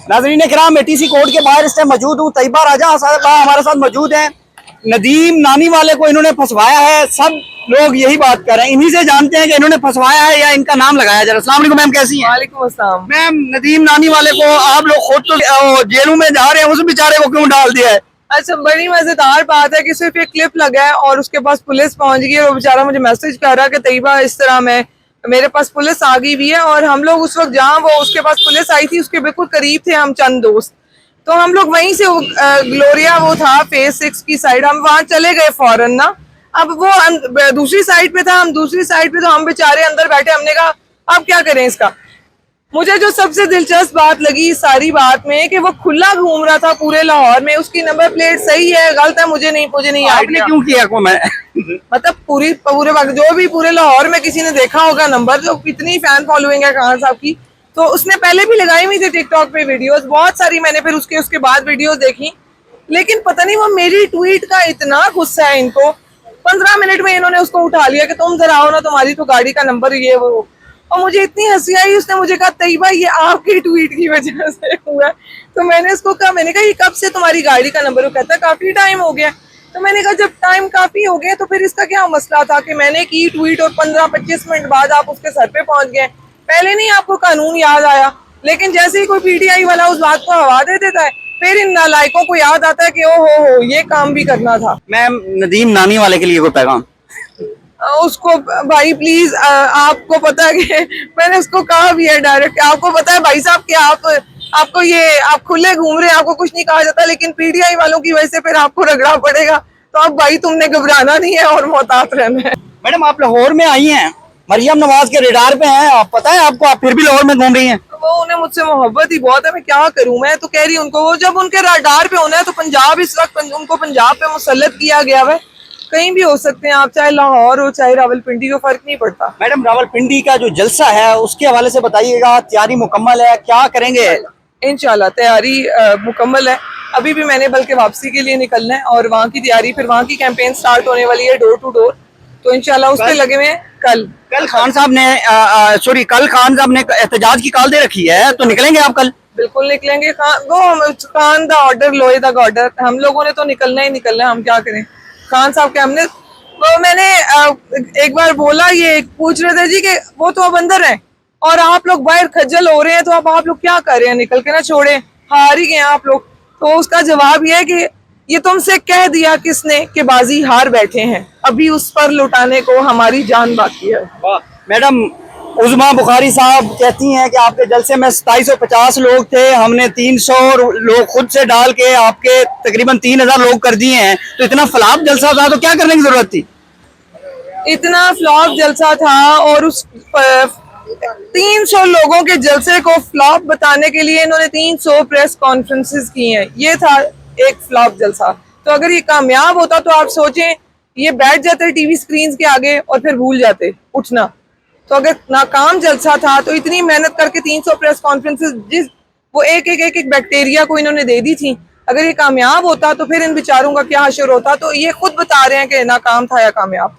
नाज़रीन किराम, ATC court के बाहर इस टाइम मौजूद हूँ। तैयबा राजा हमारे साथ मौजूद हैं। नदीम नानी वाले को इन्होंने फंसवाया है, सब लोग यही बात कर रहे हैं। इन्हीं से जानते हैं कि इन्होंने फंसवाया है या इनका नाम लगाया जरा। अस्सलाम वालेकुम मैम, कैसी हैं? वालेकुम अस्सलाम। मैम, नदीम नानी वाले को आप लोग खुद तो जेलों में जा रहे हैं, उस बेचारे को क्यों डाल दिया है? अच्छा, बड़ी मजेदार बात है कि सिर्फ एक क्लिप लगा है और उसके पास पुलिस पहुंच गई है। वो बेचारा मुझे मैसेज कर रहा है कि तैयबा इस तरह मेरे पास पुलिस आ गई भी है। और हम लोग उस वक्त जहाँ वो उसके पास पुलिस आई थी उसके बिल्कुल करीब थे हम चंद दोस्त, तो हम लोग वहीं से ग्लोरिया वो था फेज 6 की साइड, हम वहां चले गए फौरन ना। अब वो दूसरी साइड पे था, हम दूसरी साइड पे, तो हम बेचारे अंदर बैठे। हमने कहा अब क्या करें इसका। मुझे जो सबसे दिलचस्प बात लगी इस सारी बात में कि वो खुला घूम रहा था पूरे लाहौर में। उसकी नंबर प्लेट सही है गलत है मुझे नहीं आपने क्यों किया को मैं मतलब पूरे वक्त जो भी पूरे लाहौर में किसी ने देखा होगा नंबर, जो इतनी फैन फॉलोइंग है खान साहब की, तो उसने पहले भी लगाई हुई थी टिकटॉक पे वीडियोस बहुत सारी। मैंने फिर उसके बाद वीडियोस देखी, लेकिन पता नहीं वो मेरी ट्वीट का इतना गुस्सा है इनको। 15 मिनट में इन्होंने उसको उठा लिया कि तुम जरा आओ ना, तुम्हारी तो गाड़ी का नंबर ये वो। और मुझे इतनी हंसी आई, उसने मुझे कहा तैयबा ये आपकी ट्वीट की वजह से हुआ। तो मैंने उसको कहा, मैंने कहा ये कब से तुम्हारी गाड़ी का नंबर? वो कहता है काफी टाइम हो गया। तो मैंने कहा जब टाइम काफी हो गया तो फिर इसका क्या मसला था कि मैंने की ट्वीट और 15-25 मिनट बाद आप उसके सर पे पहुंच गए? पहले नहीं आपको कानून याद आया? लेकिन जैसे ही कोई PTI वाला उस बात को हवा दे देता है, फिर इन नालायकों को याद आता है कि ओ हो ये काम भी करना था। मैम, नदीम नानी वाले के लिए कोई पैगाम? उसको भाई प्लीज, आपको पता है कि मैंने उसको कहा भी है डायरेक्ट, आपको पता है भाई साहब कि आपको ये आप खुले घूम रहे हैं, आपको कुछ नहीं कहा जाता, लेकिन PTI वालों की वजह से फिर आपको रगड़ा पड़ेगा। तो अब भाई तुमने घबराना नहीं है और मोहतात रहना है। मैडम, आप लाहौर में आई हैं, मरियम नवाज के रेडार पे हैं, आप पता है आपको, आप फिर भी लाहौर में घूम रही हैं। वो उन्हें मुझसे मोहब्बत ही बहुत है, मैं क्या करूं। मैं तो कह रही हूं उनको, वो जब उनके रडार पे होना है तो पंजाब इस वक्त उनको पंजाब पे मुसल्लत किया गया है। कहीं भी हो सकते हैं आप, चाहे लाहौर हो चाहे रावलपिंडी हो, फर्क नहीं पड़ता। मैडम, रावलपिंडी का जो जलसा है उसके हवाले से बताइएगा, तैयारी मुकम्मल है, क्या करेंगे? इंशाल्लाह तैयारी मुकम्मल है। अभी भी मैंने बल्कि वापसी के लिए निकलना है और वहाँ की तैयारी, फिर वहाँ की कैंपेन स्टार्ट होने वाली है डोर टू डोर, तो इंशाल्लाह उस पे लगे हुए हैं। कल खान साहब ने एहतजाज की कॉल दे रखी है, तो निकलेंगे आप कल? बिल्कुल निकलेंगे। खान दा ऑर्डर लोए दा ऑर्डर, हम लोगों ने तो निकलना ही निकलना है, हम क्या करें। खान साहब के हमने वो मैंने एक बार बोला, ये पूछ रहे थे जी कि वो तो अब अंदर है और आप लोग बाहर खज्जल हो रहे हैं, तो अब आप लोग क्या कर रहे हैं? निकल के ना छोड़े, हार ही गए आप लोग। तो उसका जवाब यह है कि ये तुमसे कह दिया किसने कि बाजी हार बैठे हैं, अभी उस पर लुटाने को हमारी जान बाकी है। मैडम, उज़मा बुखारी साहब कहती हैं कि आपके जलसे में 2750 लोग थे, हमने 300 लोग खुद से डाल के आपके तकरीबन 3000 लोग कर दिए हैं, तो इतना फ्लॉप जलसा था तो क्या करने की जरूरत थी? इतना फ्लॉप जलसा था और उस 300 लोगों के जलसे को फ्लॉप बताने के लिए इन्होंने 300 प्रेस कॉन्फ्रेंसेस की हैं। ये था एक फ्लॉप जलसा। तो अगर ये कामयाब होता तो आप सोचें, ये बैठ जाते टीवी स्क्रीन के आगे और फिर भूल जाते उठना। तो अगर नाकाम जलसा था तो इतनी मेहनत करके 300 प्रेस कॉन्फ्रेंसेस वो एक बैक्टीरिया को इन्होंने दे दी थी, अगर ये कामयाब होता तो फिर इन बेचारों का क्या हशर होता। तो ये खुद बता रहे हैं कि नाकाम था या कामयाब।